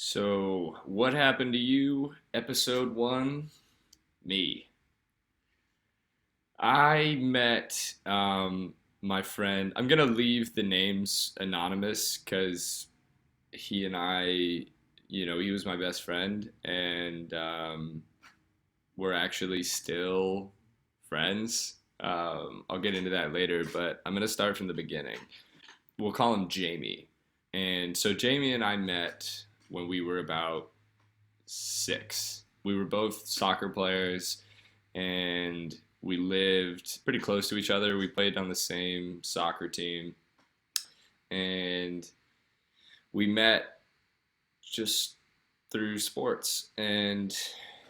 So, what happened to you? Episode one, me. I met my friend. I'm gonna leave the names anonymous because he and I, he was my best friend, and we're actually still friends. I'll get into that later, but I'm gonna start from the beginning. We'll call him Jamie. And so, Jamie and I met when we were about six. We were both soccer players and we lived pretty close to each other. We played on the same soccer team and we met just through sports. And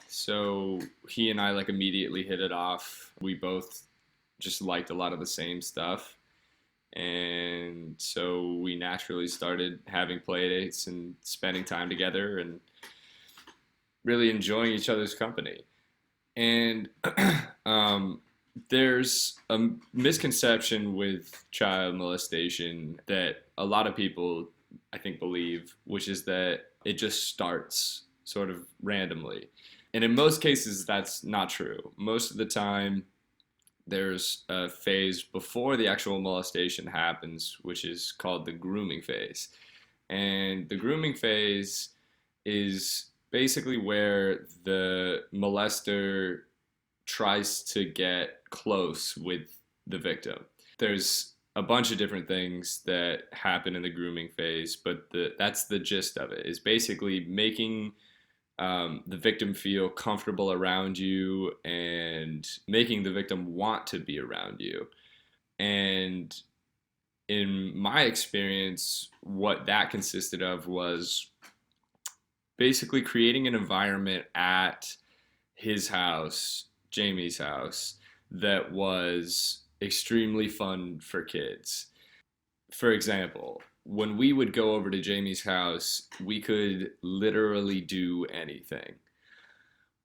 so he and I like immediately hit it off. We both just liked a lot of the same stuff. And so we naturally started having play dates and spending time together and really enjoying each other's company. And um, there's a misconception with child molestation that a lot of people, I think, believe, which is that it just starts sort of randomly. And in most cases, that's not true. Most of the time, there's a phase before the actual molestation happens, which is called the grooming phase. And the grooming phase is basically where the molester tries to get close with the victim. There's a bunch of different things that happen in the grooming phase, but that's the gist of it. Is basically making the victim feel comfortable around you and making the victim want to be around you. And in my experience, what that consisted of was basically creating an environment at his house, Jamie's house, that was extremely fun for kids. For example, when we would go over to Jamie's house, we could literally do anything.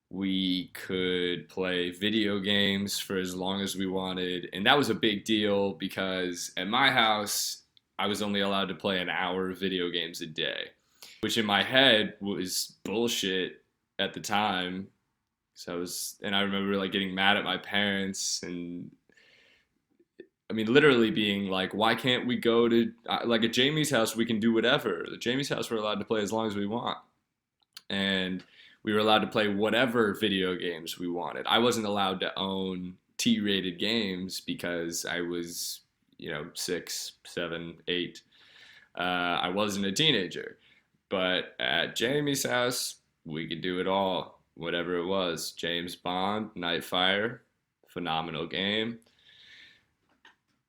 We could play video games for as long as we wanted, and that was a big deal because at my house, I was only allowed to play an hour of video games a day, which in my head was bullshit at the time. And I remember like getting mad at my parents and I mean, literally being like, why can't we go to, like at Jamie's house, we can do whatever. At Jamie's house, we're allowed to play as long as we want. And we were allowed to play whatever video games we wanted. I wasn't allowed to own T-rated games because I was, 6, 7, 8. I wasn't a teenager. But at Jamie's house, we could do it all, whatever it was. James Bond, Nightfire, phenomenal game.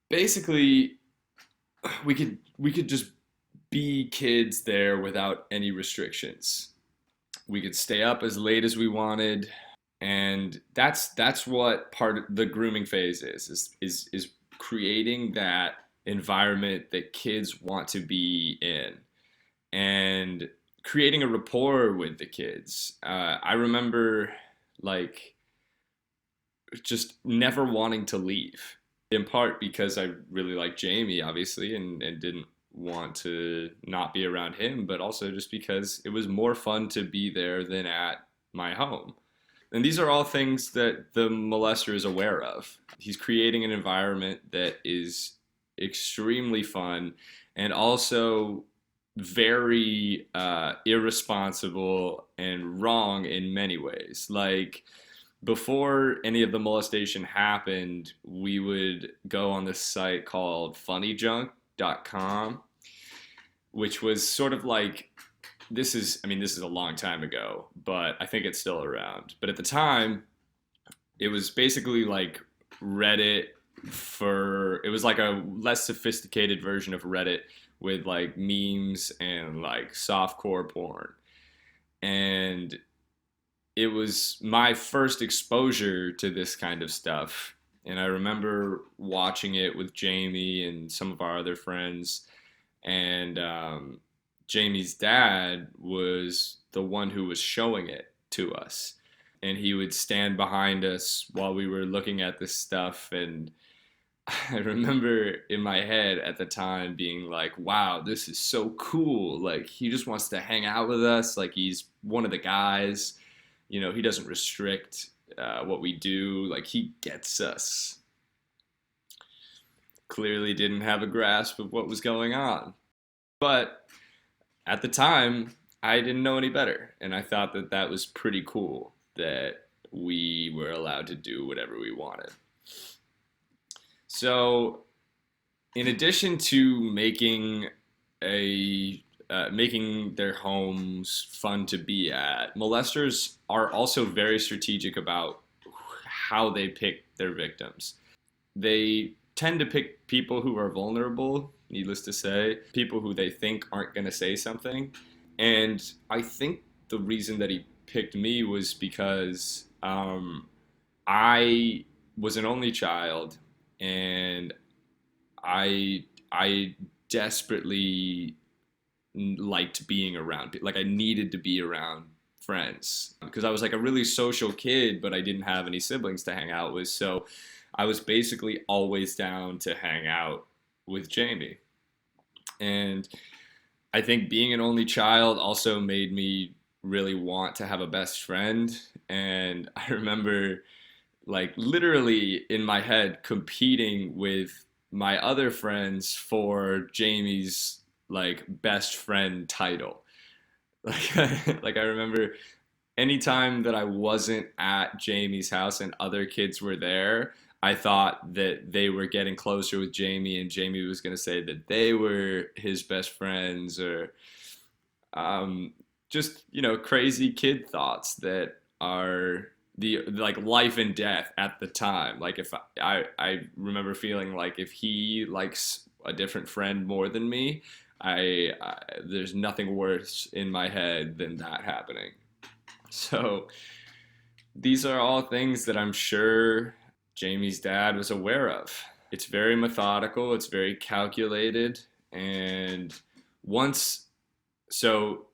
Basically, we could just be kids there without any restrictions. We could stay up as late as we wanted, and that's what part of the grooming phase is creating that environment that kids want to be in and creating a rapport with the kids. I remember like just never wanting to leave, in part because I really liked Jamie, obviously, and didn't want to not be around him, but also just because it was more fun to be there than at my home. And these are all things that the molester is aware of. He's creating an environment that is extremely fun and also very irresponsible and wrong in many ways. Like, before any of the molestation happened, we would go on this site called funnyjunk.com, which was sort of like this is a long time ago, but I think it's still around. But at the time, it was basically like Reddit it was like a less sophisticated version of Reddit with like memes and like softcore porn. And it was my first exposure to this kind of stuff. And I remember watching it with Jamie and some of our other friends. And Jamie's dad was the one who was showing it to us. And he would stand behind us while we were looking at this stuff. And I remember in my head at the time being like, wow, this is so cool. Like, he just wants to hang out with us. Like, he's one of the guys. He doesn't restrict what we do. Like, he gets us. Clearly didn't have a grasp of what was going on. But at the time, I didn't know any better. And I thought that that was pretty cool that we were allowed to do whatever we wanted. So, in addition to a making their homes fun to be at, molesters are also very strategic about how they pick their victims. They tend to pick people who are vulnerable, needless to say, people who they think aren't going to say something. And I think the reason that he picked me was because I was an only child, and I desperately liked being around. Like, I needed to be around friends because I was like a really social kid, but I didn't have any siblings to hang out with. So I was basically always down to hang out with Jamie. And I think being an only child also made me really want to have a best friend. And I remember, like, literally in my head competing with my other friends for Jamie's like best friend title. Like, like I remember anytime that I wasn't at Jamie's house and other kids were there, I thought that they were getting closer with Jamie, and Jamie was going to say that they were his best friends, or um, just, crazy kid thoughts that are the like life and death at the time. Like, if I remember feeling like if he likes a different friend more than me, I there's nothing worse in my head than that happening. So these are all things that I'm sure Jamie's dad was aware of. It's very methodical, it's very calculated, and once so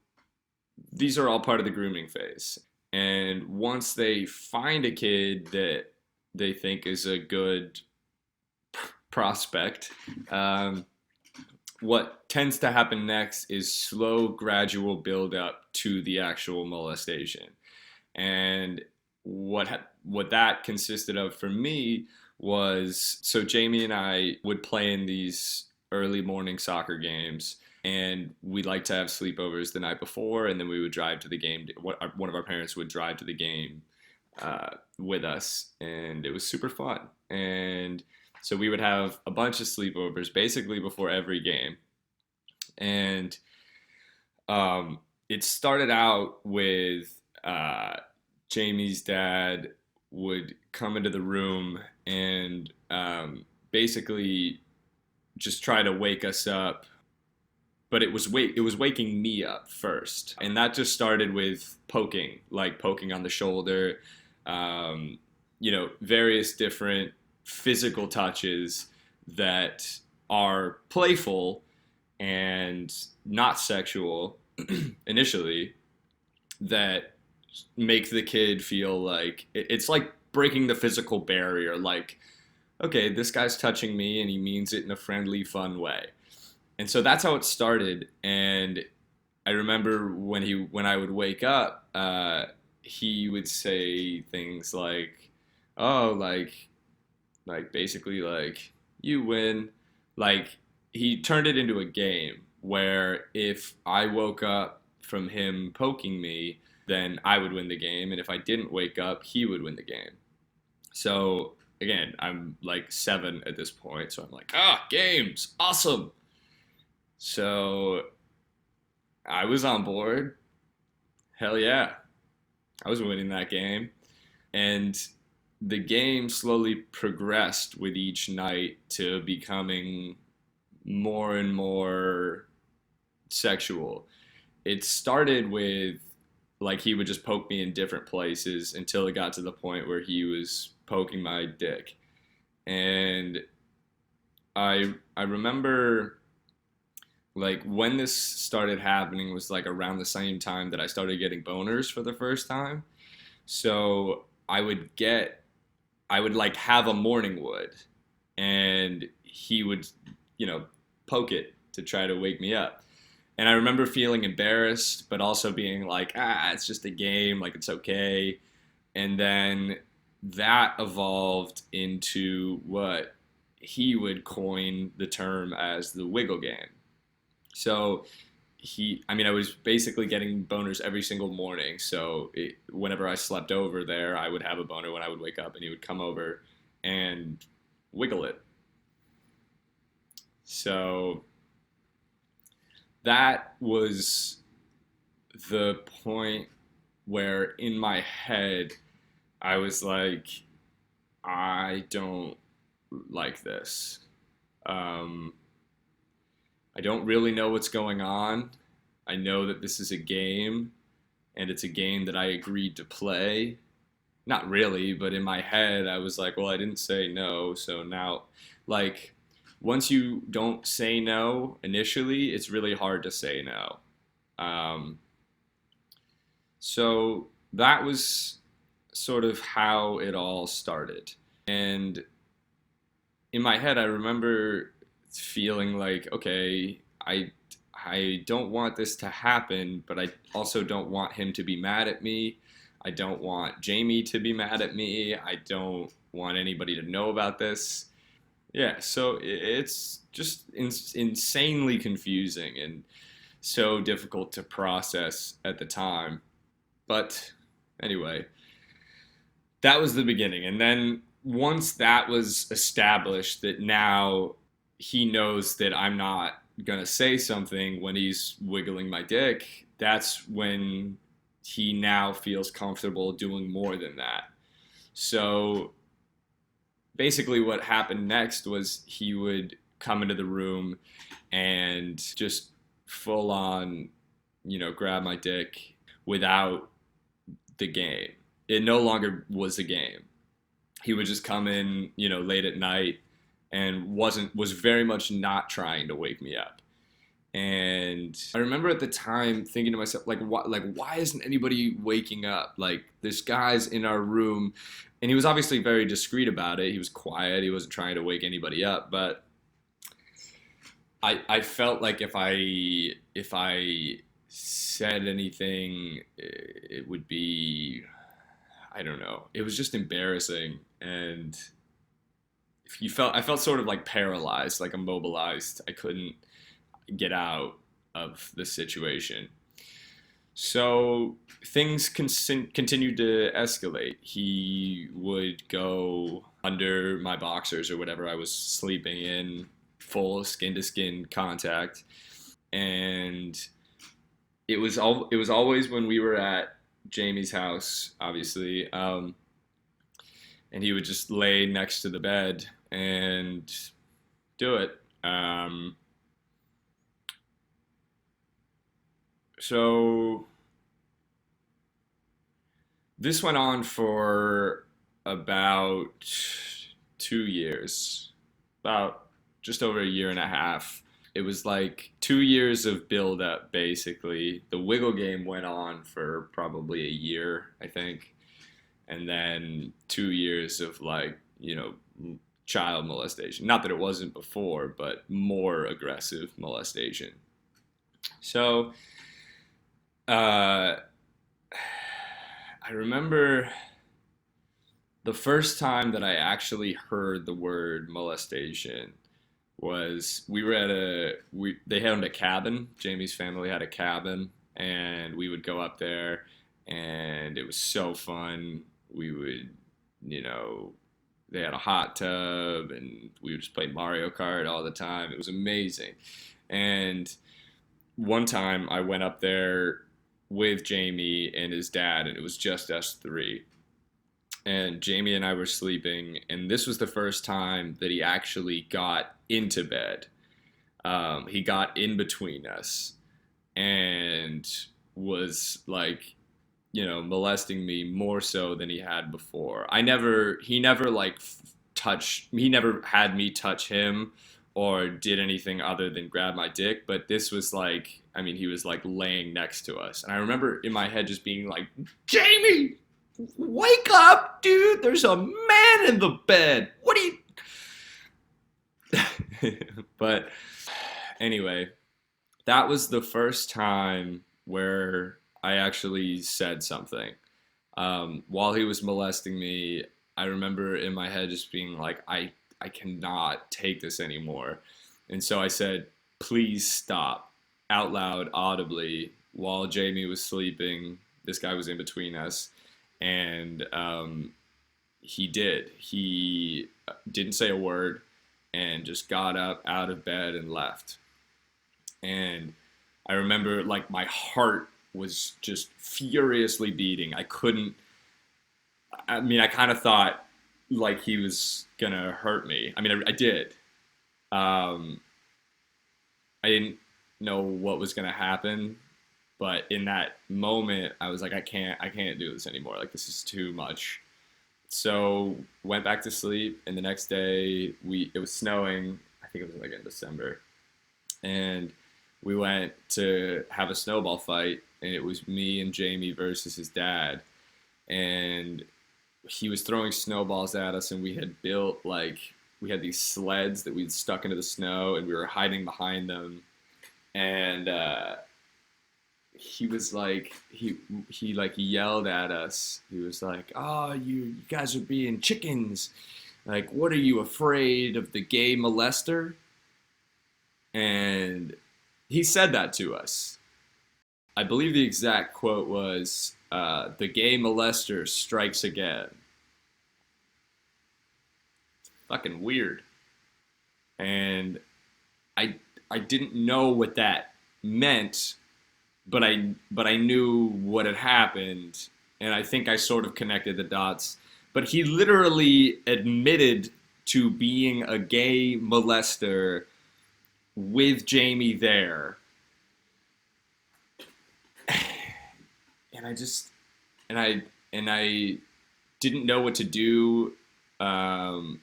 these are all part of the grooming phase. And once they find a kid that they think is a good prospect, what tends to happen next is slow, gradual build up to the actual molestation. And what that consisted of for me was, so Jamie and I would play in these early morning soccer games, and we'd like to have sleepovers the night before, and then we would drive to the game. One of our parents would drive to the game with us, and it was super fun. And so we would have a bunch of sleepovers basically before every game. And it started out with Jamie's dad would come into the room and basically just try to wake us up. But it was waking me up first, and that just started with poking, like poking on the shoulder, various different physical touches that are playful and not sexual initially, that make the kid feel like it's like breaking the physical barrier. Like, okay, this guy's touching me and he means it in a friendly, fun way. And so that's how it started. And I remember when I would wake up, he would say things like, "Oh, like basically like you win." Like, he turned it into a game where if I woke up from him poking me, then I would win the game, and if I didn't wake up, he would win the game. So again, I'm like 7 at this point, so I'm like, games, awesome. So I was on board. Hell yeah. I was winning that game. And the game slowly progressed with each night to becoming more and more sexual. It started with, like, he would just poke me in different places until it got to the point where he was poking my dick. And I remember, like, when this started happening was like around the same time that I started getting boners for the first time. So I would like have a morning wood, and he would, you know, poke it to try to wake me up. And I remember feeling embarrassed, but also being like, it's just a game, like it's okay. And then that evolved into what he would coin the term as the wiggle game. So I mean, I was basically getting boners every single morning. So whenever I slept over there, I would have a boner when I would wake up, and he would come over and wiggle it. So that was the point where in my head I was like, I don't like this. Um, I don't really know what's going on. I know that this is a game, and it's a game that I agreed to play. Not really, but in my head, I was like, well, I didn't say no, so now, like, once you don't say no initially, it's really hard to say no. Um, so that was sort of how it all started. And in my head, I remember feeling like, okay, I don't want this to happen, but I also don't want him to be mad at me. I don't want Jamie to be mad at me. I don't want anybody to know about this. Yeah, so it's just insanely confusing and so difficult to process at the time. But anyway, that was the beginning. And then once that was established, that now he knows that I'm not going to say something when he's wiggling my dick, that's when he now feels comfortable doing more than that. So basically, what happened next was he would come into the room and just full on, grab my dick without the game. It no longer was a game. He would just come in, late at night and was very much not trying to wake me up. And I remember at the time thinking to myself, why isn't anybody waking up? Like, this guy's in our room, and he was obviously very discreet about it. He was quiet. He wasn't trying to wake anybody up. But I felt like if I said anything, it would be, I don't know. It was just embarrassing, and I felt sort of like paralyzed, like immobilized. I couldn't get out of the situation. So things continued to escalate. He would go under my boxers or whatever I was sleeping in, full skin to skin contact, and it was always when we were at Jamie's house, obviously, and he would just lay next to the bed and do it. So this went on for about 2 years, about just over a year and a half. It was like 2 years of build up, basically. The wiggle game went on for probably a year, I think. And then 2 years of child molestation. Not that it wasn't before, but more aggressive molestation. So, I remember the first time that I actually heard the word molestation was we were at they owned a cabin. Jamie's family had a cabin, and we would go up there, and it was so fun. We would, they had a hot tub, and we would just play Mario Kart all the time. It was amazing. And one time I went up there with Jamie and his dad, and it was just us three. And Jamie and I were sleeping, and this was the first time that he actually got into bed. He got in between us and was like, molesting me more so than he had before. He never he never had me touch him or did anything other than grab my dick, but this was like, I mean, he was like laying next to us. And I remember in my head just being like, Jamie, wake up, dude, there's a man in the bed. What are you... But anyway, that was the first time where I actually said something. While he was molesting me, I remember in my head just being like, I cannot take this anymore. And so I said, please stop, out loud, audibly, while Jamie was sleeping. This guy was in between us. And he did. He didn't say a word and just got up out of bed and left. And I remember like my heart was just furiously beating. I mean, I kind of thought like he was gonna hurt me. I mean, I did. Um, I didn't know what was gonna happen, but in that moment, I was like, I can't do this anymore. Like, this is too much. So went back to sleep, and the next day it was snowing. I think it was like in December, and we went to have a snowball fight, and it was me and Jamie versus his dad, and he was throwing snowballs at us, and we had these sleds that we'd stuck into the snow, and we were hiding behind them, and he was like he like yelled at us. He was like, "Oh, you guys are being chickens. Like, what are you, afraid of the gay molester?" And he said that to us. I believe the exact quote was, "The gay molester strikes again." Fucking weird. And I I didn't know what that meant, but I knew what had happened, and I think I sort of connected the dots. But he literally admitted to being a gay molester with Jamie there, and I just and I didn't know what to do. Um,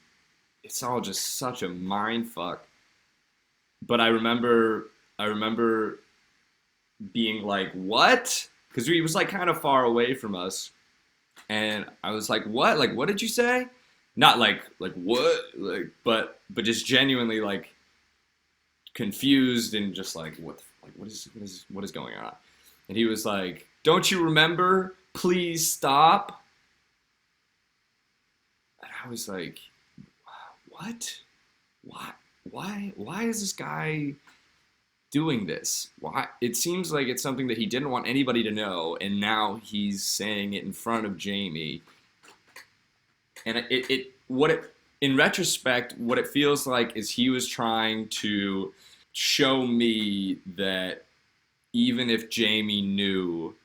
it's all just such a mind fuck. But I remember being like, "What?" Because he was like kind of far away from us, and I was like, "What? Like, what did you say?" Not like what, but just genuinely like confused and just like what is going on? And he was like, "Don't you remember? Please stop." And I was like, "What? Why? Why is this guy doing this? Why?" It seems like it's something that he didn't want anybody to know, and now he's saying it in front of Jamie. And in retrospect, what it feels like is he was trying to show me that even if Jamie knew,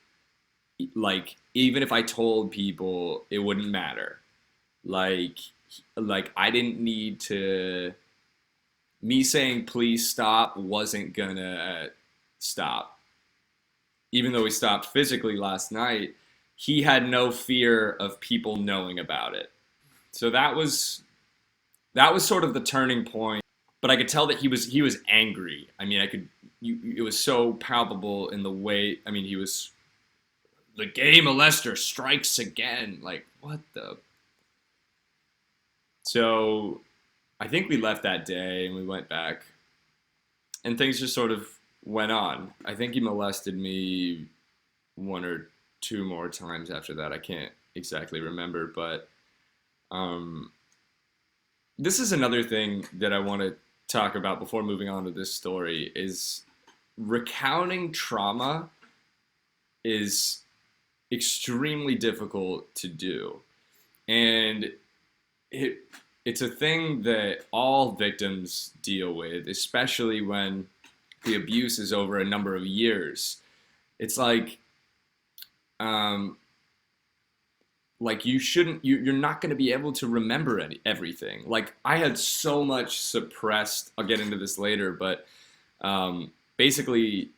like even if I told people, it wouldn't matter. Like I didn't need to. Me saying please stop wasn't gonna stop. Even though we stopped physically last night, he had no fear of people knowing about it. So that was sort of the turning point. But I could tell that he was angry. I mean, it was so palpable in the way. I mean, he was, "The gay molester strikes again." Like, what the? So I think we left that day and we went back, and things just sort of went on. I think he molested me one or two more times after that. I can't exactly remember, but um, this is another thing that I want to talk about before moving on to this story is recounting trauma is extremely difficult to do. And it it's a thing that all victims deal with, especially when the abuse is over a number of years. It's um, like you're not going to be able to remember everything. Like I had so much suppressed. I'll get into this later, but basically,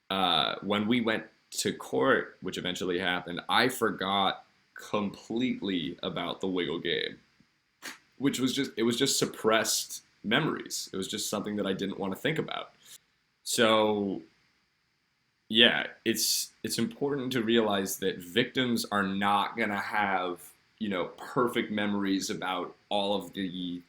when we went to court, which eventually happened, I forgot completely about the Wiggle game, which was it was just suppressed memories. It was just something that I didn't want to think about. So yeah, it's important to realize that victims are not gonna have, perfect memories about all of the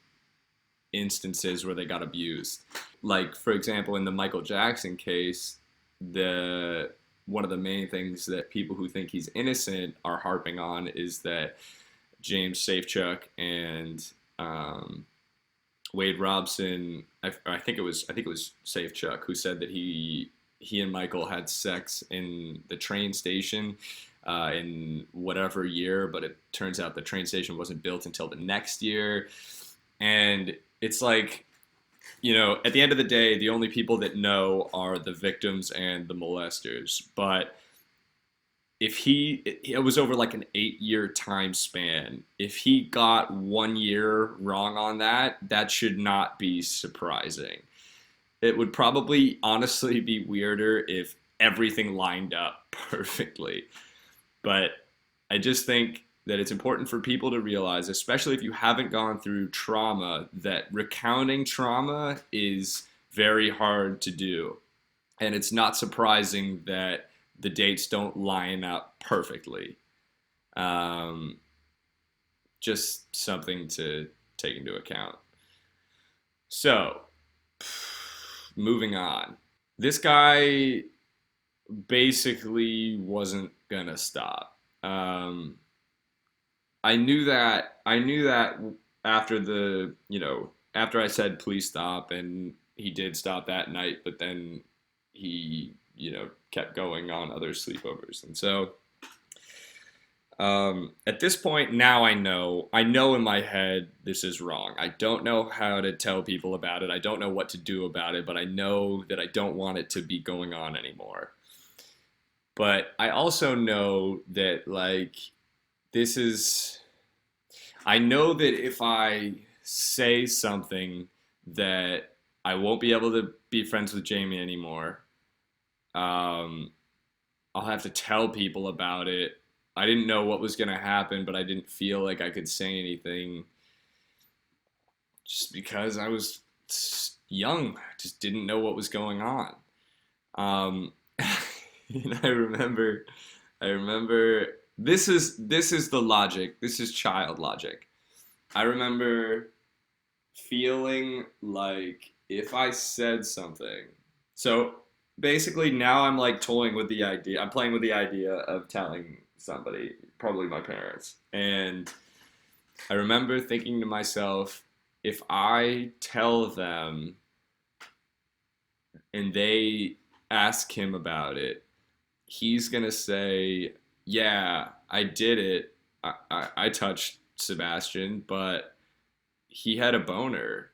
instances where they got abused. Like, for example, in the Michael Jackson case, the one of the main things that people who think he's innocent are harping on is that James Safechuck and Wade Robson, I think it was Safechuck, who said that he and Michael had sex in the train station in whatever year, but it turns out the train station wasn't built until the next year. And it's like, at the end of the day, the only people that know are the victims and the molesters. But it was over like an 8-year time span. If he got 1 year wrong on that, that should not be surprising. It would probably honestly be weirder if everything lined up perfectly. But I just think that it's important for people to realize, especially if you haven't gone through trauma, that recounting trauma is very hard to do. And it's not surprising that the dates don't line up perfectly. Um, just something to take into account. So, moving on. This guy basically wasn't gonna stop. I knew that. I knew that after after I said please stop, and he did stop that night, but then he, kept going on other sleepovers, and so at this point now I know in my head this is wrong. I don't know how to tell people about it. I don't know what to do about it, but I know that I don't want it to be going on anymore. But I also know that, like, I know that if I say something that I won't be able to be friends with Jamie anymore. I'll have to tell people about it. I didn't know what was going to happen, but I didn't feel like I could say anything just because I was young. I just didn't know what was going on. Um, and I remember this is the logic. This is child logic. I remember feeling like if I said something, so basically now I'm like toying with the idea. I'm playing with the idea of telling somebody, probably my parents. And I remember thinking to myself, if I tell them and they ask him about it, he's gonna say, "Yeah, I did it. I touched Sebastian, but he had a boner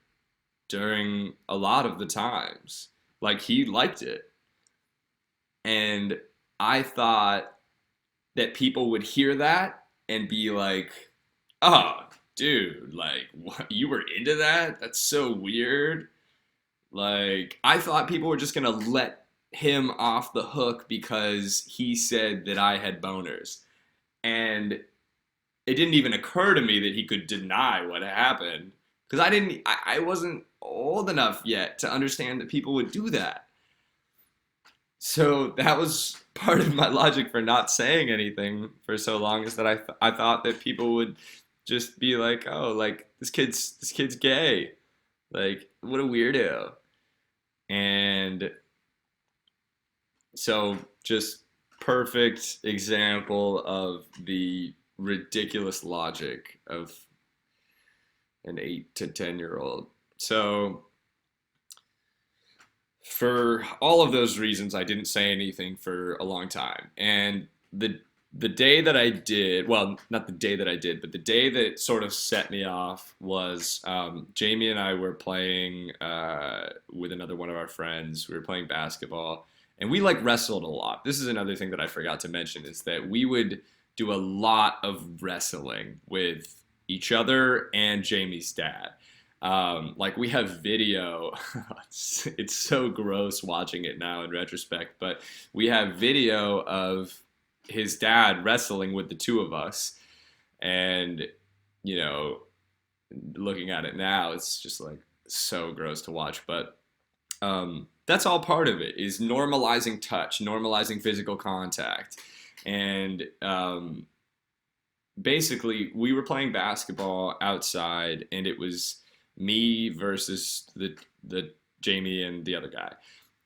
during a lot of the times. Like, he liked it." And I thought that people would hear that and be like, "Oh, dude, like, what, you were into that? That's so weird." Like, I thought people were just gonna let him off the hook because he said that I had boners. And it didn't even occur to me that he could deny what happened. Because I wasn't old enough yet to understand that people would do that. So that was part of my logic for not saying anything for so long, is that I thought that people would just be like, "Oh, like, this kid's gay. Like, what a weirdo." And so, just perfect example of the ridiculous logic of an 8 to 10-year-old. So, for all of those reasons, I didn't say anything for a long time. And the day that I did, well, not the day that I did, but the day that sort of set me off was, Jamie and I were playing with another one of our friends. We were playing basketball, and we like wrestled a lot. This is another thing that I forgot to mention, is that we would do a lot of wrestling with each other and Jamie's dad. Like, we have video. It's so gross watching it now in retrospect, but we have video of his dad wrestling with the two of us. And, you know, looking at it now, it's just like so gross to watch. But that's all part of it, is normalizing touch, normalizing physical contact. And basically, we were playing basketball outside, and it was me versus the Jamie and the other guy.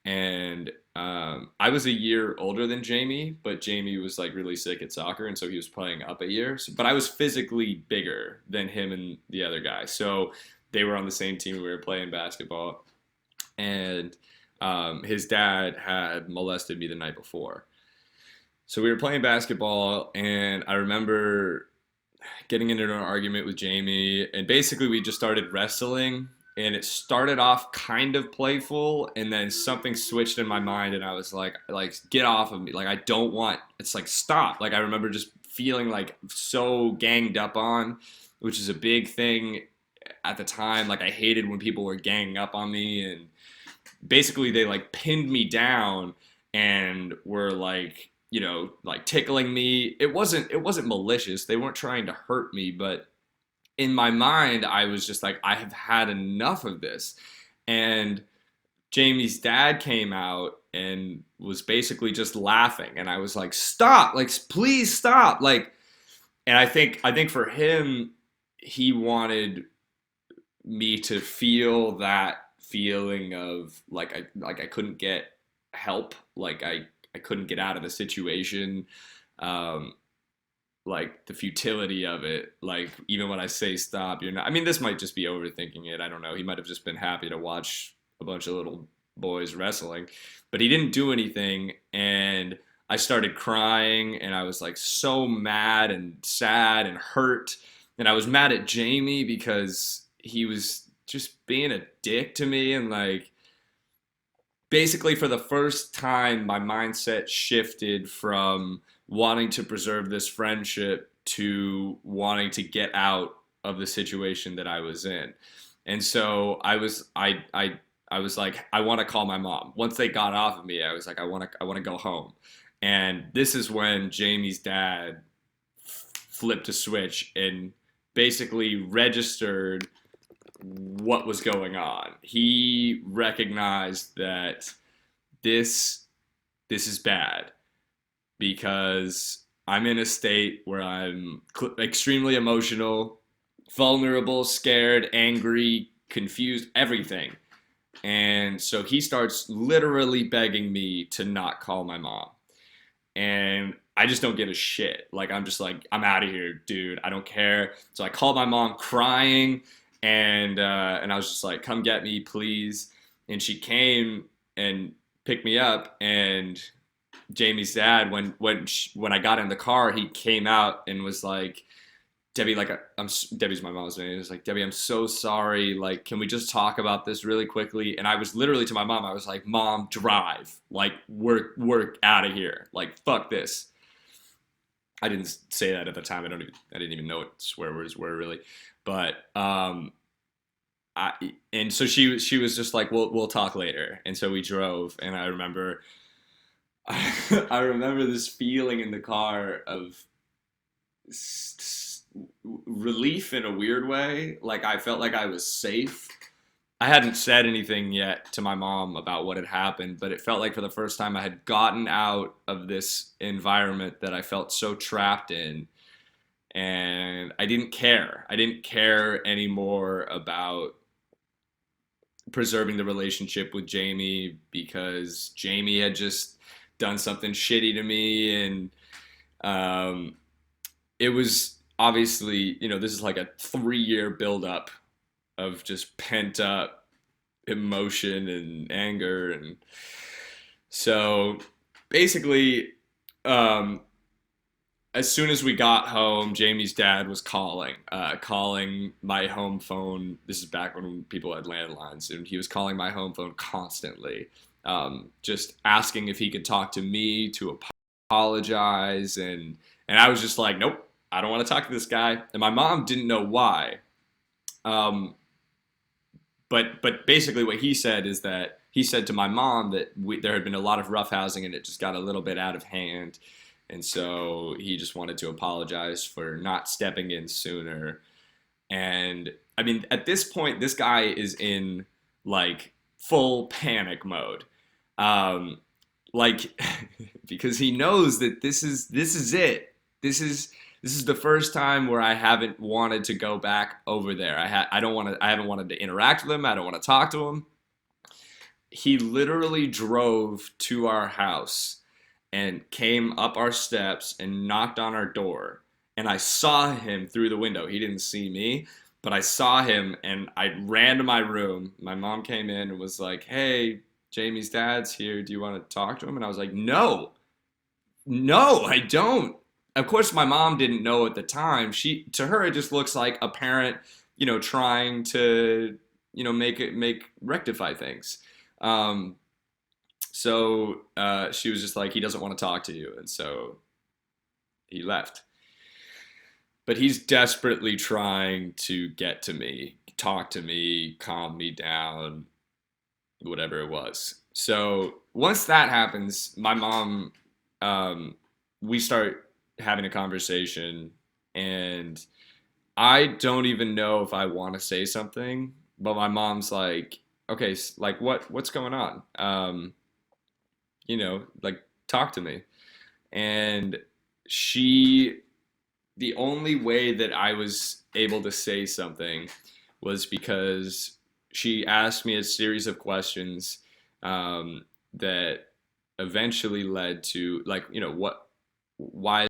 And I was a year older than Jamie, but Jamie was like really sick at soccer, and so he was playing up a year. So, but I was physically bigger than him and the other guy, so they were on the same team. We were playing basketball, and his dad had molested me the night before. So we were playing basketball, and I remember getting into an argument with Jamie, and basically we just started wrestling. And it started off kind of playful, and then something switched in my mind, and I was like, get off of me! Like I don't want. It's like stop. Like I remember just feeling like so ganged up on, which is a big thing at the time. Like I hated when people were ganging up on me, and basically they like pinned me down and were like, like tickling me. It wasn't malicious. They weren't trying to hurt me, but in my mind, I was just like, I have had enough of this. And Jamie's dad came out and was basically just laughing, and I was like, stop, like please stop. Like, and I think for him, he wanted me to feel that feeling of like I couldn't get help, like I couldn't get out of the situation. Um, like the futility of it. Like even when I say stop, you're not. I mean, this might just be overthinking it. I don't know. He might have just been happy to watch a bunch of little boys wrestling, but he didn't do anything. And I started crying, and I was like so mad and sad and hurt. And I was mad at Jamie because he was just being a dick to me, and like basically for the first time my mindset shifted from wanting to preserve this friendship to wanting to get out of the situation that I was in. And so I was like, I want to call my mom. Once they got off of me, I was like, I want to go home. And this is when Jamie's dad flipped a switch and basically registered what was going on. He recognized that this this is bad because I'm in a state where I'm extremely emotional, vulnerable, scared, angry, confused, everything. And so he starts literally begging me to not call my mom. And I just don't give a shit. Like, I'm just like, I'm out of here, dude. I don't care. So I called my mom crying, and I was just like, come get me, please. And she came and picked me up, and Jamie's dad, when I got in the car, he came out and was like, Debbie, like Debbie's my mom's name. He was like, Debbie, I'm so sorry. Like, can we just talk about this really quickly? And I was literally to my mom, I was like, Mom, drive. Like, we're out of here. Like, fuck this. I didn't say that at the time. I didn't even know what swear words were really. But and so she was just like, we'll talk later. And so we drove, and I remember I remember this feeling in the car of relief in a weird way. Like I felt like I was safe. I hadn't said anything yet to my mom about what had happened, but it felt like for the first time I had gotten out of this environment that I felt so trapped in. And I didn't care. I didn't care anymore about preserving the relationship with Jamie because Jamie had just done something shitty to me. And it was obviously, this is like a 3-year buildup of just pent up emotion and anger. And so basically, as soon as we got home, Jamie's dad was calling my home phone. This is back when people had landlines, and he was calling my home phone constantly, just asking if he could talk to me to apologize. And I was just like, nope, I don't want to talk to this guy. And my mom didn't know why. But basically what he said is that he said to my mom that there had been a lot of roughhousing and it just got a little bit out of hand. And so he just wanted to apologize for not stepping in sooner. And I mean, at this point, this guy is in like full panic mode. Like, because he knows that this is it. This is this is the first time where I haven't wanted to go back over there. I don't want to. I haven't wanted to interact with him. I don't want to talk to him. He literally drove to our house and came up our steps and knocked on our door. And I saw him through the window. He didn't see me, but I saw him and I ran to my room. My mom came in and was like, "Hey, Jamie's dad's here. Do you want to talk to him?" And I was like, "No, no, I don't." Of course, my mom didn't know at the time. To her, it just looks like a parent, trying to, make rectify things. Um, so she was just like, he doesn't want to talk to you. And so he left. But he's desperately trying to get to me, talk to me, calm me down, whatever it was. So once that happens, my mom, we start having a conversation, and I don't even know if I want to say something, but my mom's like, okay, like what's going on? Like talk to me. And she, the only way that I was able to say something was because she asked me a series of questions that eventually led to, like, why,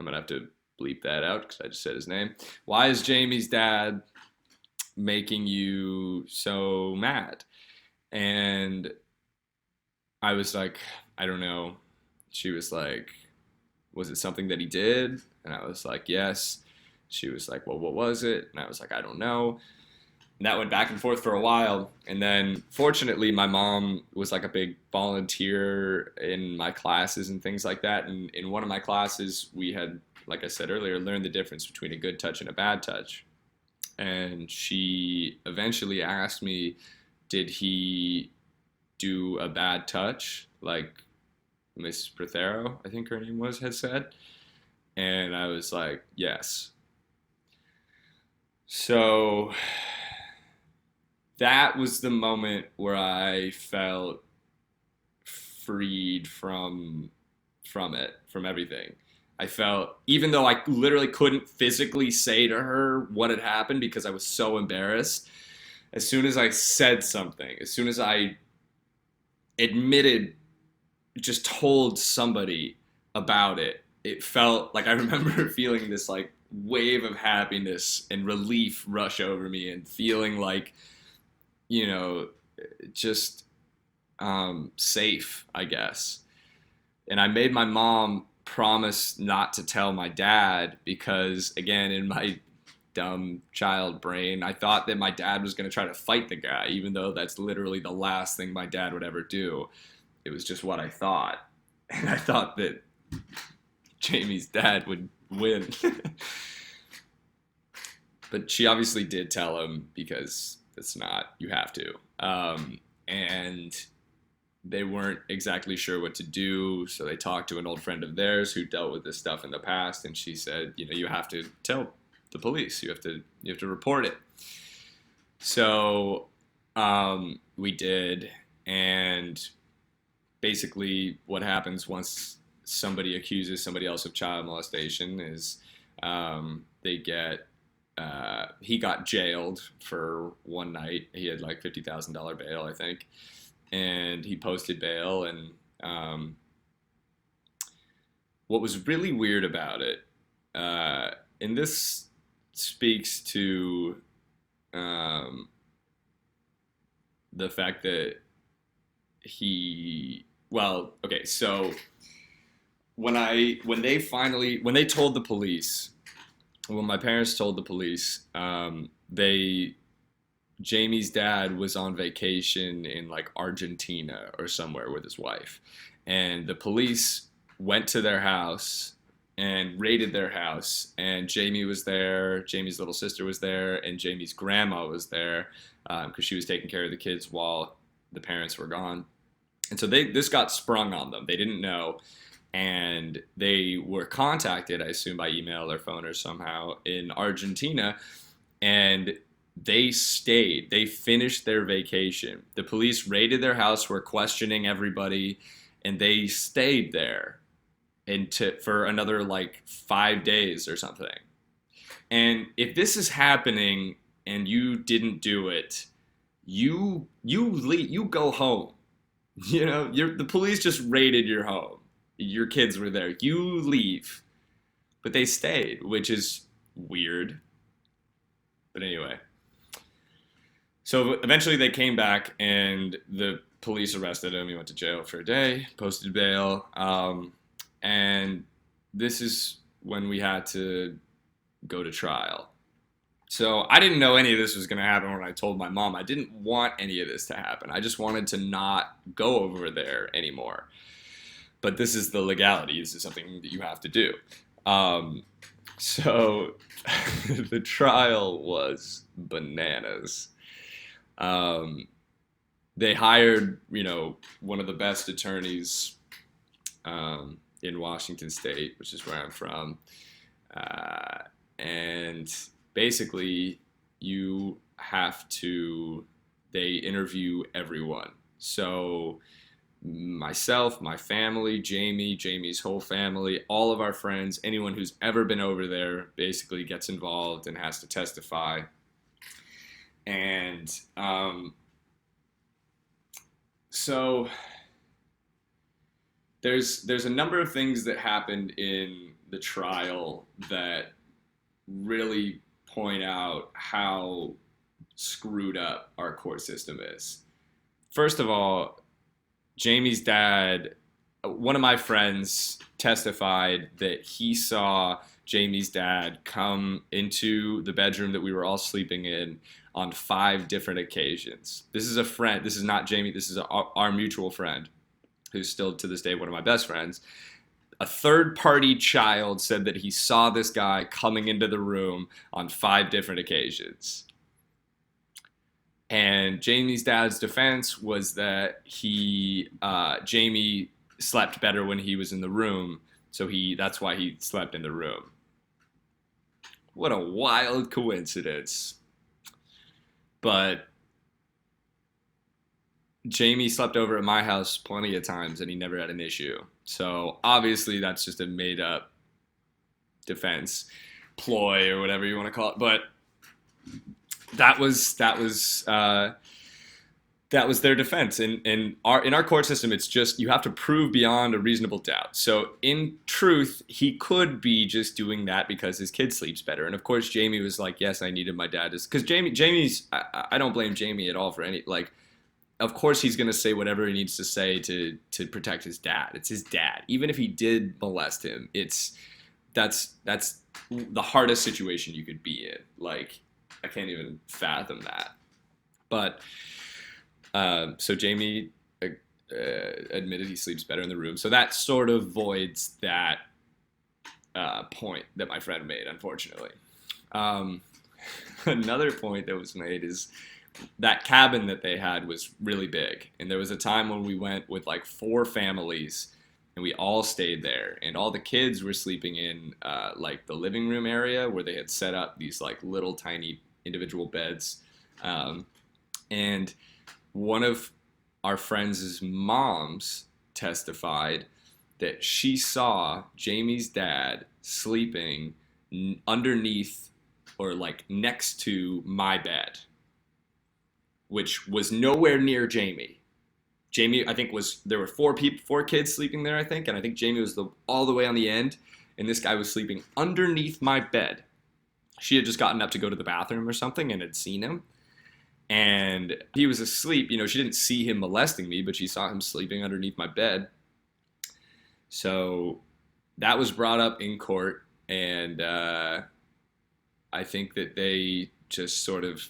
I'm gonna have to bleep that out because I just said his name. Why is Jamie's dad making you so mad? And I was like, I don't know. She was like, was it something that he did? And I was like, yes. She was like, well, what was it? And I was like, I don't know. And that went back and forth for a while. And then fortunately, my mom was like a big volunteer in my classes and things like that. And in one of my classes, we had, like I said earlier, learned the difference between a good touch and a bad touch. And she eventually asked me, did he do a bad touch? Like Miss Prothero, I think her name was, had said. And I was like, yes. So that was the moment where I felt freed from everything. I felt, even though I literally couldn't physically say to her what had happened because I was so embarrassed, as soon as I said something, as soon as I admitted, just told somebody about it, it felt like, I remember feeling this like wave of happiness and relief rush over me, and feeling like, you know, just safe, I guess. And I made my mom promise not to tell my dad because, again, in my dumb child brain, I thought that my dad was going to try to fight the guy, even though that's literally the last thing my dad would ever do. It was just what I thought. And I thought that Jamie's dad would win. But she obviously did tell him, because it's not, you have to. And they weren't exactly sure what to do, so they talked to an old friend of theirs who dealt with this stuff in the past, and she said, you have to tell the police. You have to report it. So we did, and basically what happens once somebody accuses somebody else of child molestation is they get he got jailed for one night. He had like $50,000 bail, I think, and he posted bail. And what was really weird about it, and this speaks to the fact that well, okay, so when they told the police, when my parents told the police, Jamie's dad was on vacation in like Argentina or somewhere with his wife, and the police went to their house and raided their house, and Jamie was there, Jamie's little sister was there, and Jamie's grandma was there, because she was taking care of the kids while the parents were gone. And so this got sprung on them. They didn't know, and they were contacted, I assume by email or phone or somehow, in Argentina, and they stayed. They finished their vacation. The police raided their house, were questioning everybody, and they stayed there. for another like 5 days or something. And if this is happening and you didn't do it, you go home. The police just raided your home. Your kids were there. You leave, but they stayed, which is weird. But anyway, so eventually they came back and the police arrested him. He went to jail for a day, posted bail, and this is when we had to go to trial. So I didn't know any of this was going to happen when I told my mom. I didn't want any of this to happen. I just wanted to not go over there anymore. But this is the legality. This is something that you have to do. So the trial was bananas. They hired, one of the best attorneys in Washington State, which is where I'm from. And basically, they interview everyone. So myself, my family, Jamie's whole family, all of our friends, anyone who's ever been over there basically gets involved and has to testify. And so there's a number of things that happened in the trial that really point out how screwed up our court system is. First of all, Jamie's dad, one of my friends testified that he saw Jamie's dad come into the bedroom that we were all sleeping in on 5 different occasions. This is a friend. This is not Jamie. This is our mutual friend who's still to this day one of my best friends. A third-party child said that he saw this guy coming into the room on 5 different occasions. And Jamie's dad's defense was that Jamie slept better when he was in the room, so that's why he slept in the room. What a wild coincidence. But Jamie slept over at my house plenty of times and he never had an issue. So obviously that's just a made up defense ploy or whatever you want to call it. But that was their defense. In our court system, it's just you have to prove beyond a reasonable doubt. So in truth, he could be just doing that because his kid sleeps better. And of course, Jamie was like, yes, I needed my dad to, because I don't blame Jamie at all for any, like, of course he's going to say whatever he needs to say to protect his dad. It's his dad. Even if he did molest him, that's the hardest situation you could be in. Like, I can't even fathom that. But so Jamie admitted he sleeps better in the room. So that sort of voids that point that my friend made, unfortunately. Another point that was made is that cabin that they had was really big. And there was a time when we went with like 4 families and we all stayed there. And all the kids were sleeping in like the living room area where they had set up these like little tiny individual beds. And one of our friends' moms testified that she saw Jamie's dad sleeping underneath or like next to my bed, which was nowhere near Jamie. Jamie, I think there were 4 kids sleeping there, I think, and I think Jamie was all the way on the end, and this guy was sleeping underneath my bed. She had just gotten up to go to the bathroom or something and had seen him. And he was asleep. She didn't see him molesting me, but she saw him sleeping underneath my bed. So that was brought up in court. And I think that they just sort of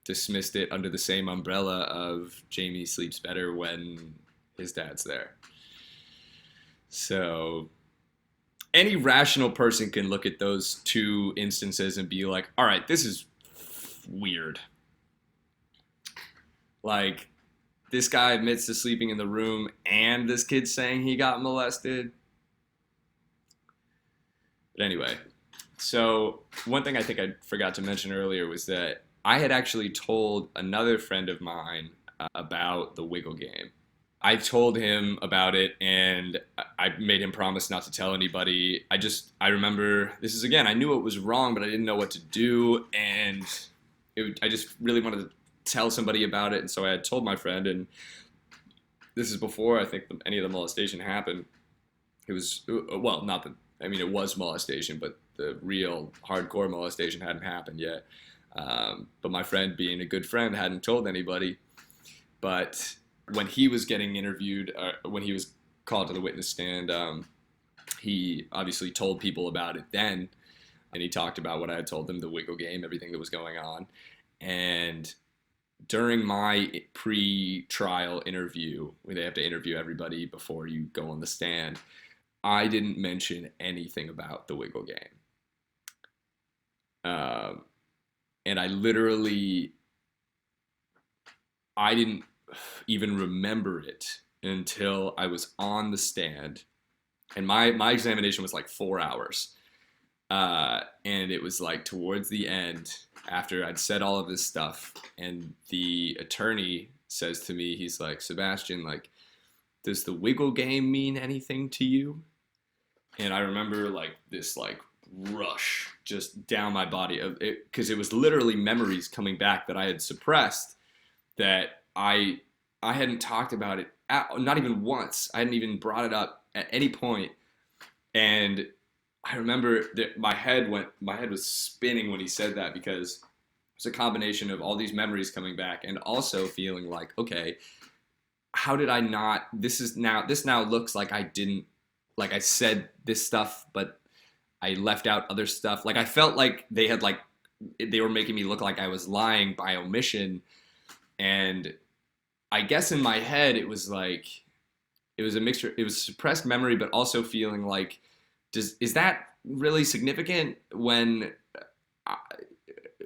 dismissed it under the same umbrella of Jamie sleeps better when his dad's there. So any rational person can look at those 2 instances and be like, all right, this is weird. Like, this guy admits to sleeping in the room and this kid's saying he got molested. But anyway, so one thing I think I forgot to mention earlier was that I had actually told another friend of mine about the Wiggle game. I told him about it, and I made him promise not to tell anybody. I remember, this is again, I knew it was wrong, but I didn't know what to do, and I just really wanted to tell somebody about it, and so I had told my friend, and this is before I think any of the molestation happened. It was, well, not that, I mean, it was molestation, but the real hardcore molestation hadn't happened yet. But my friend, being a good friend, hadn't told anybody. But when he was getting interviewed, when he was called to the witness stand, he obviously told people about it then, and he talked about what I had told him, the wiggle game, everything that was going on. And during my pre-trial interview, where they have to interview everybody before you go on the stand, I didn't mention anything about the wiggle game. And I didn't even remember it until I was on the stand. And my examination was like 4 hours. And it was like towards the end, after I'd said all of this stuff, and the attorney says to me, he's like, Sebastian, like, does the wiggle game mean anything to you? And I remember like this like rush just down my body of it, because it was literally memories coming back that I had suppressed, that I hadn't talked about it not even once. I hadn't even brought it up at any point. And I remember that my head was spinning when he said that, because it's a combination of all these memories coming back and also feeling like, okay, how did I not, this now looks like I didn't, like I said this stuff, but I left out other stuff. Like I felt like they were making me look like I was lying by omission. And I guess in my head, it was like, it was a mixture, it was suppressed memory, but also feeling like, is that really significant when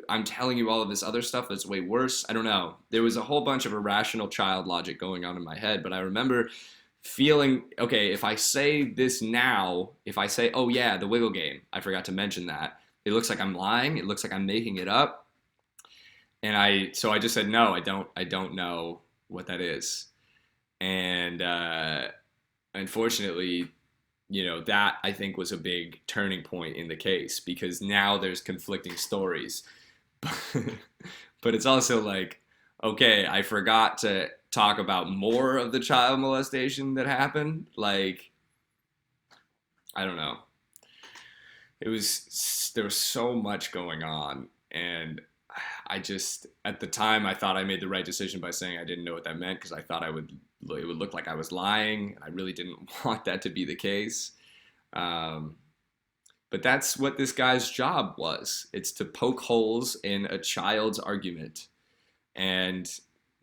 I'm telling you all of this other stuff that's way worse? I don't know. There was a whole bunch of irrational child logic going on in my head, but I remember feeling, okay, if I say this now, if I say, oh yeah, the wiggle game, I forgot to mention that, it looks like I'm lying, it looks like I'm making it up. And so I just said, no, I don't know what that is. And unfortunately, that I think was a big turning point in the case, because now there's conflicting stories. But it's also like, okay, I forgot to talk about more of the child molestation that happened. Like, I don't know. There was so much going on, and at the time, I thought I made the right decision by saying I didn't know what that meant, because I thought it would look like I was lying, and I really didn't want that to be the case. But that's what this guy's job was. It's to poke holes in a child's argument. And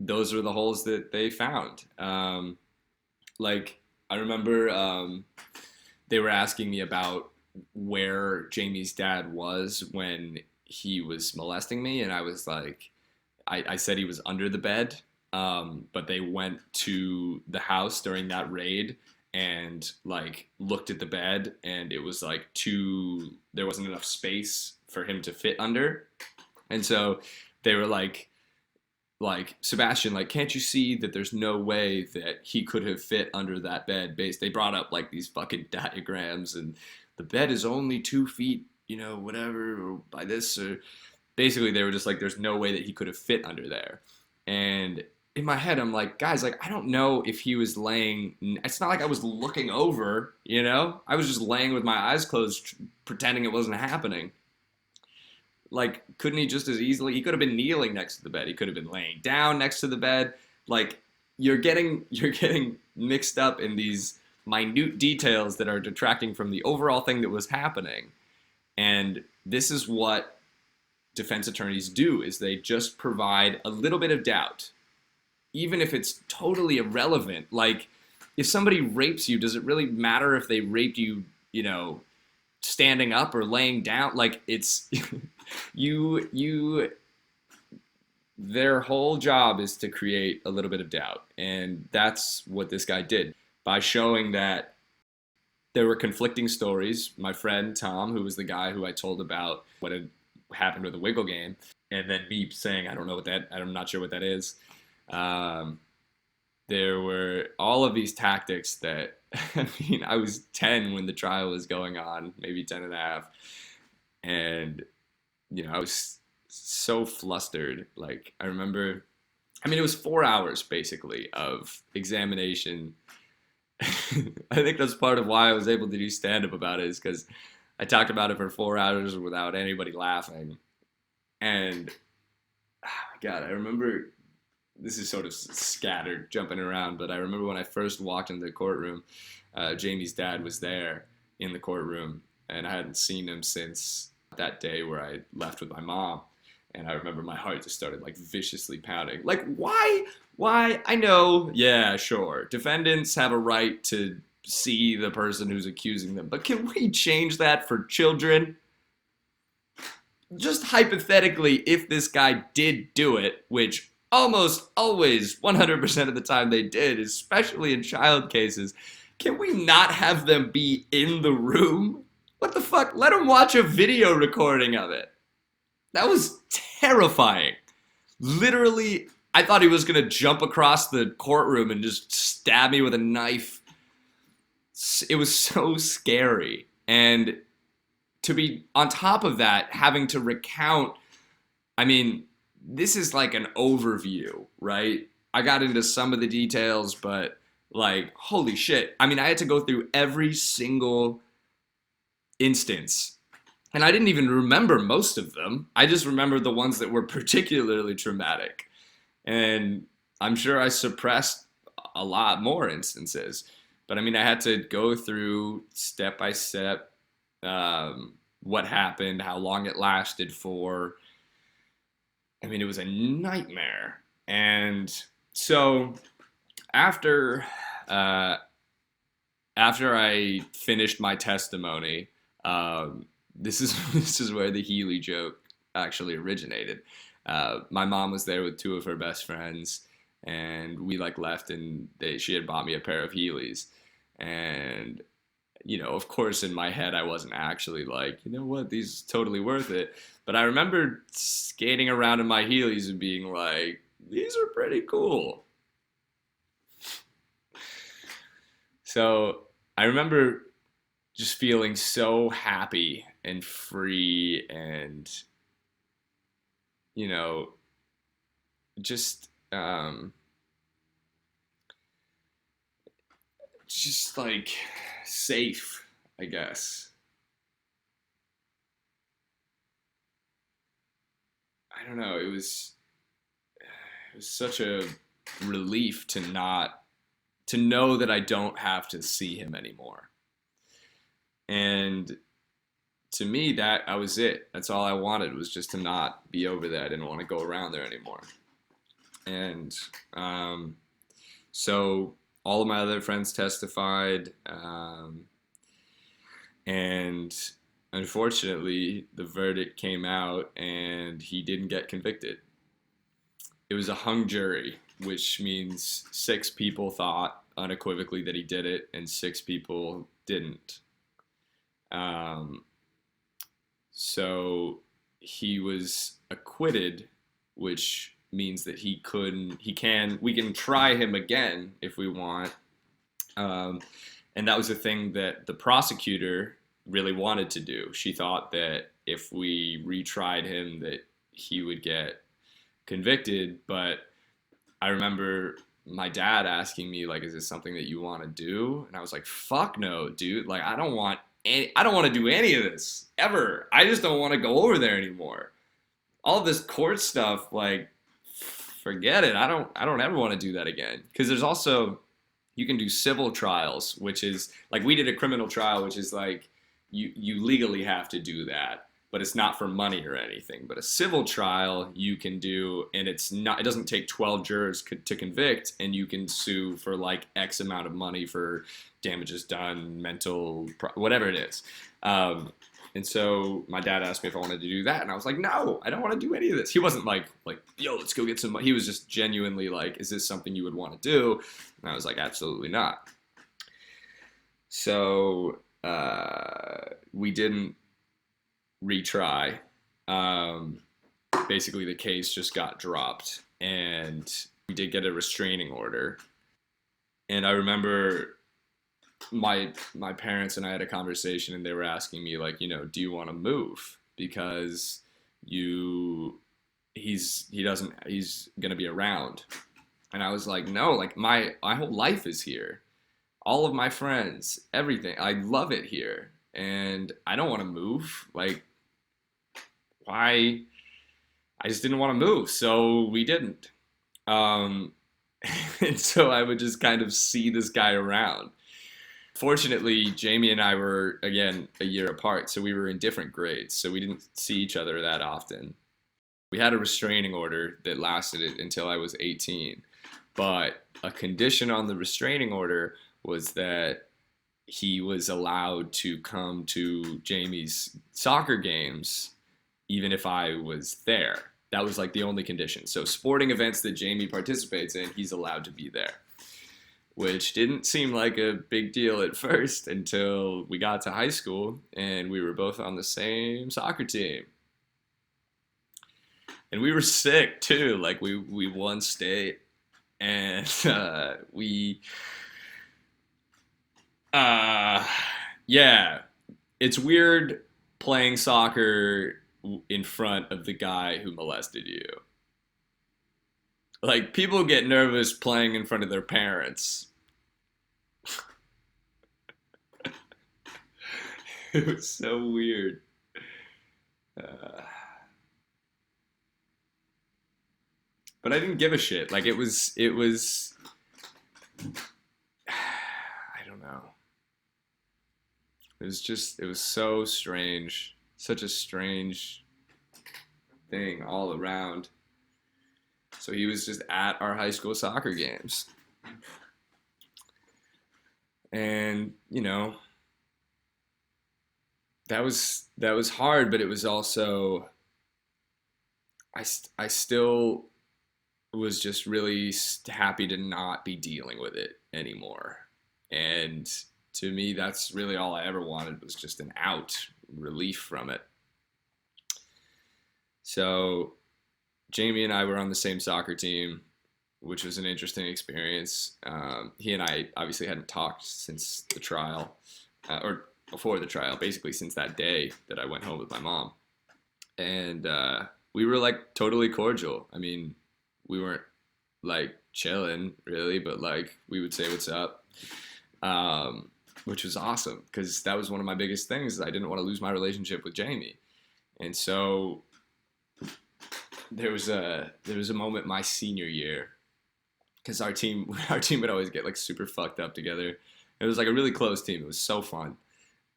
those are the holes that they found. Like, I remember they were asking me about where Jamie's dad was when he was molesting me, and I was like, I said he was under the bed, but they went to the house during that raid and like looked at the bed, and it was like there wasn't enough space for him to fit under, and so they were like, Sebastian, like, can't you see that there's no way that he could have fit under that bed? They brought up like these fucking diagrams, and the bed is only 2 feet, whatever, or by this, or basically they were just like, there's no way that he could have fit under there. And in my head, I'm like, guys, like, I don't know if he was laying, it's not like I was looking over, I was just laying with my eyes closed, pretending it wasn't happening. Like, couldn't he just as easily, he could have been kneeling next to the bed, he could have been laying down next to the bed. Like, you're getting mixed up in these minute details that are detracting from the overall thing that was happening. And this is what defense attorneys do, is they just provide a little bit of doubt, even if it's totally irrelevant. Like, if somebody rapes you, does it really matter if they raped you, standing up or laying down? Like, it's their whole job is to create a little bit of doubt, and that's what this guy did by showing that there were conflicting stories. My friend Tom, who was the guy who I told about what had happened with the wiggle game, and then me saying, I'm not sure what that is. there were all of these tactics that, I mean, I was 10 when the trial was going on, maybe 10 and a half. And, I was so flustered. Like, I remember, I mean, it was 4 hours basically of examination. I think that's part of why I was able to do stand up about it, is because I talked about it for 4 hours without anybody laughing. And, oh my God, I remember, this is sort of scattered, jumping around, but I remember when I first walked into the courtroom, Jamie's dad was there in the courtroom, and I hadn't seen him since that day where I left with my mom. And I remember my heart just started like viciously pounding. Like, why? Why? I know, yeah, sure. Defendants have a right to see the person who's accusing them, but can we change that for children? Just hypothetically, if this guy did do it, which almost always 100% of the time they did, especially in child cases, can we not have them be in the room? What the fuck? Let them watch a video recording of it. That was terrifying. Literally, I thought he was going to jump across the courtroom and just stab me with a knife. It was so scary. And to be on top of that, having to recount, I mean, this is like an overview, right? I got into some of the details, but like, holy shit. I mean, I had to go through every single instance. And I didn't even remember most of them. I just remembered the ones that were particularly traumatic. And I'm sure I suppressed a lot more instances. But I mean, I had to go through step by step what happened, how long it lasted for. I mean, it was a nightmare. And so after I finished my testimony, this is where the Healy joke actually originated. My mom was there with two of her best friends, and we like left, and she had bought me a pair of Heelys. And of course, in my head, I wasn't actually like, you know what, these are totally worth it. But I remember skating around in my Heelys and being like, these are pretty cool. So I remember just feeling so happy and free and, just like safe, I guess. I don't know. It was such a relief to know that I don't have to see him anymore. And to me, that was it. That's all I wanted, was just to not be over there. I didn't want to go around there anymore. And so all of my other friends testified, and unfortunately, the verdict came out, and he didn't get convicted. It was a hung jury, which means 6 people thought unequivocally that he did it, and 6 people didn't. So he was acquitted, which means that we can try him again if we want. And that was the thing that the prosecutor really wanted to do. She thought that if we retried him, that he would get convicted. But I remember my dad asking me, like, is this something that you want to do? And I was like, fuck no, dude. Like, I don't want to do any of this ever. I just don't want to go over there anymore. All of this court stuff, like, forget it. I don't ever want to do that again. Because there's also, you can do civil trials, which is like, we did a criminal trial, which is like, you legally have to do that, but it's not for money or anything. But a civil trial you can do, and it doesn't take 12 jurors to convict, and you can sue for like X amount of money for damages done, whatever it is. And so my dad asked me if I wanted to do that, and I was like, no, I don't want to do any of this. He wasn't like, yo, let's go get some money. He was just genuinely like, is this something you would want to do? And I was like, absolutely not. So we didn't retry. Basically, the case just got dropped, and we did get a restraining order. And I remember my parents and I had a conversation, and they were asking me like, do you want to move because you he's gonna be around. And I was like, no, like my whole life is here, all of my friends, everything. I love it here, and I don't want to move. Like, why? I just didn't want to move, so we didn't. Um, and so I would just kind of see this guy around. Fortunately, Jamie and I were, again, a year apart, so we were in different grades, so we didn't see each other that often. We had a restraining order that lasted until I was 18, but a condition on the restraining order was that he was allowed to come to Jamie's soccer games even if I was there. That was like the only condition. So sporting events that Jamie participates in, he's allowed to be there, which didn't seem like a big deal at first until we got to high school and we were both on the same soccer team. And we were sick too. Like we won state, and uh, yeah, it's weird playing soccer in front of the guy who molested you. Like, people get nervous playing in front of their parents. It was so weird. Uh, but I didn't give a shit. Like, I don't know. It was so strange. Such a strange thing all around. So he was just at our high school soccer games. And, that was hard, but it was also, I still was just really happy to not be dealing with it anymore. And to me, that's really all I ever wanted, was just an out, relief from it. So Jamie and I were on the same soccer team, which was an interesting experience. He and I obviously hadn't talked since the trial, or before the trial, basically since that day that I went home with my mom. And we were like totally cordial. I mean, we weren't like chilling really, but like we would say what's up, which was awesome because that was one of my biggest things. I didn't want to lose my relationship with Jamie. And so there was a moment my senior year, because our team would always get like super fucked up together. It was like a really close team. It was so fun.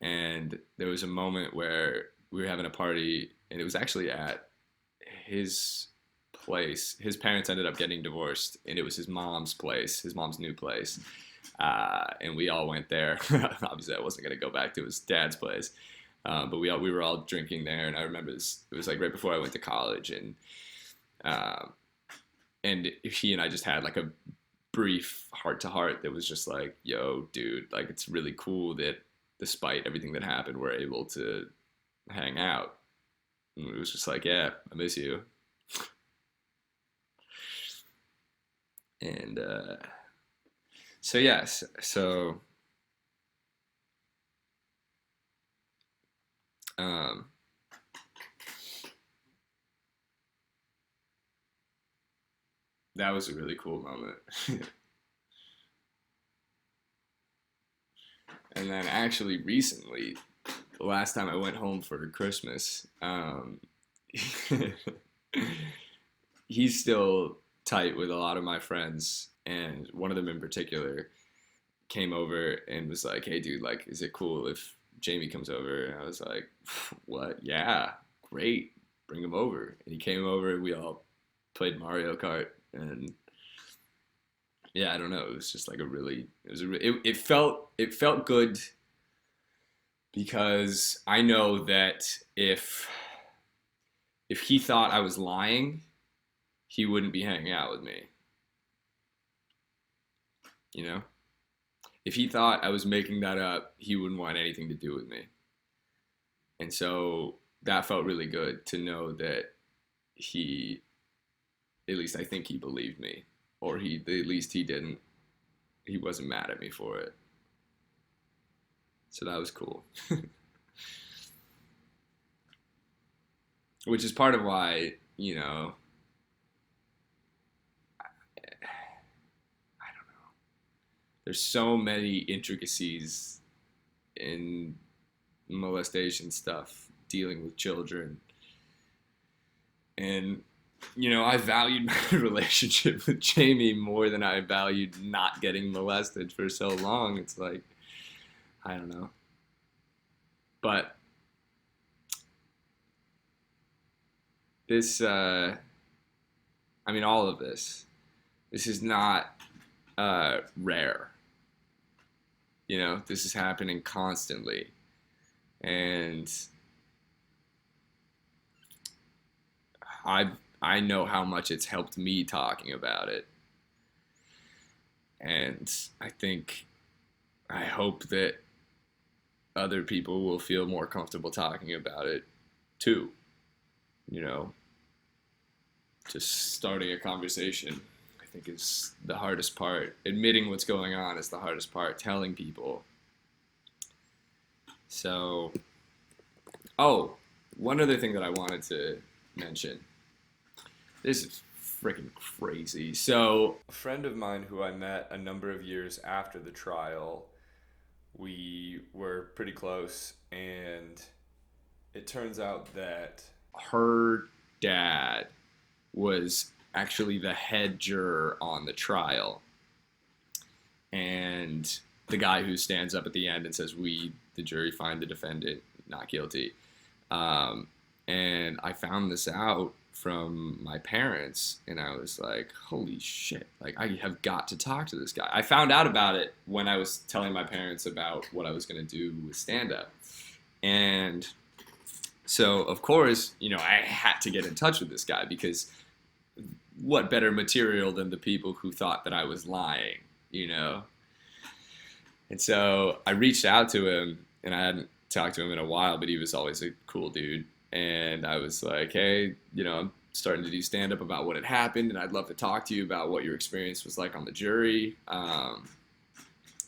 And there was a moment where we were having a party, and it was actually at his place. His parents ended up getting divorced, and it was his mom's place, his mom's new place. And we all went there. Obviously, I wasn't going to go back to his dad's place. But we were all drinking there, and I remember this. It was like right before I went to college, and he and I just had like a brief heart to heart that was just like, "Yo, dude, like it's really cool that despite everything that happened, we're able to hang out." And it was just like, "Yeah, I miss you." And so yes, so um, that was a really cool moment. And then actually recently, the last time I went home for Christmas, he's still tight with a lot of my friends, and one of them in particular came over and was like, "Hey, dude, like, is it cool if Jamie comes over?" And I was like, "What? Yeah, great, bring him over." And he came over, and we all played Mario Kart, and yeah, I don't know, it was just like it felt good because I know that if he thought I was lying, he wouldn't be hanging out with me. You know? If he thought I was making that up, he wouldn't want anything to do with me. And so that felt really good to know that he, at least I think he believed me, or at least he didn't he wasn't mad at me for it. So that was cool. Which is part of why, I don't know. There's so many intricacies in molestation stuff, dealing with children. And, I valued my relationship with Jamie more than I valued not getting molested for so long. It's like, I don't know. But this, all of this is not rare. This is happening constantly. And I know how much it's helped me talking about it. And I hope that other people will feel more comfortable talking about it too. Just starting a conversation, I think, is the hardest part. Admitting what's going on is the hardest part. Telling people. So, one other thing that I wanted to mention. This is freaking crazy. So, a friend of mine who I met a number of years after the trial, we were pretty close, and it turns out that her dad was actually the head juror on the trial. And the guy who stands up at the end and says, "We, the jury, find the defendant not guilty." And I found this out from my parents, and I was like, holy shit, like, I have got to talk to this guy. I found out about it when I was telling my parents about what I was going to do with stand-up. And so, of course, I had to get in touch with this guy, because what better material than the people who thought that I was lying, And so I reached out to him, and I hadn't talked to him in a while, but he was always a cool dude. And I was like, hey, I'm starting to do stand-up about what had happened, and I'd love to talk to you about what your experience was like on the jury.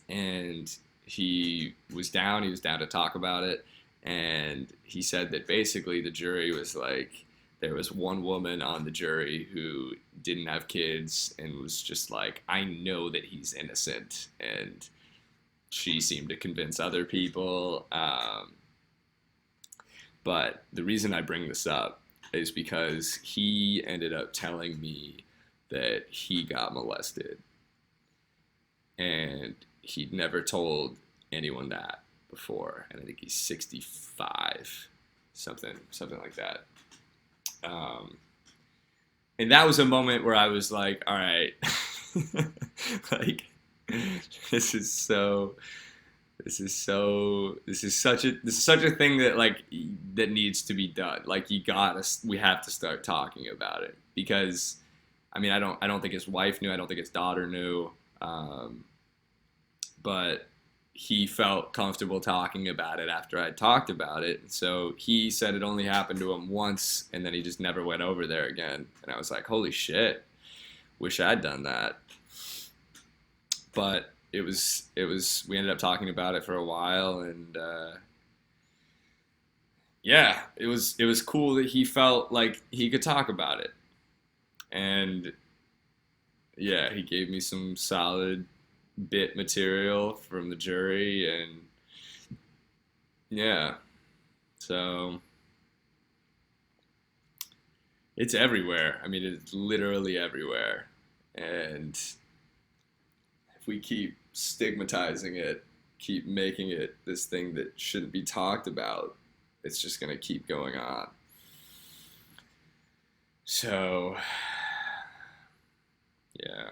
And he was down to talk about it. And he said that basically the jury was like, there was one woman on the jury who didn't have kids and was just like, I know that he's innocent. And she seemed to convince other people. But the reason I bring this up is because he ended up telling me that he got molested. And he'd never told anyone that before. And I think he's 65, something like that. And that was a moment where I was like, all right, like, this is such a thing that, like, that needs to be done. Like, we have to start talking about it, because I don't think his wife knew. I don't think his daughter knew. But he felt comfortable talking about it after I talked about it. So he said it only happened to him once, and then he just never went over there again. And I was like, holy shit, wish I'd done that. But we ended up talking about it for a while, and yeah, it was cool that he felt like he could talk about it. And yeah, he gave me some solid bit material from the jury, and yeah, so it's everywhere. It's literally everywhere. And if we keep stigmatizing it, keep making it this thing that shouldn't be talked about, it's just going to keep going on. So, yeah.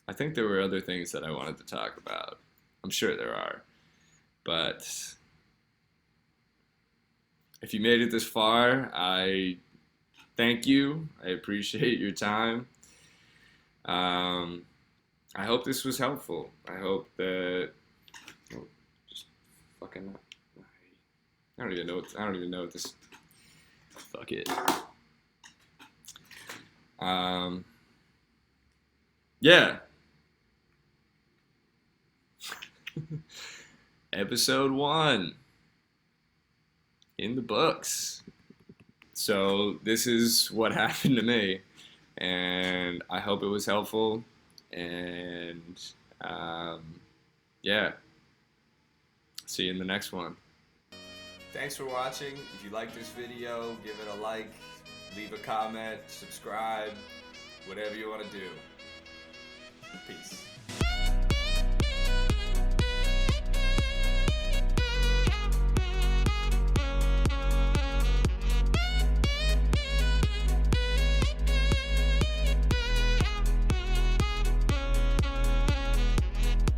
I think there were other things that I wanted to talk about. I'm sure there are. But if you made it this far, I thank you. I appreciate your time. I hope this was helpful. I hope that just fucking I don't even know what this fuck it. Yeah. Episode 1 in the books. So this is what happened to me, and I hope it was helpful. And um, yeah, see you in the next one. Thanks for watching. If you like this video, give it a like, leave a comment, subscribe, whatever you want to do. Peace.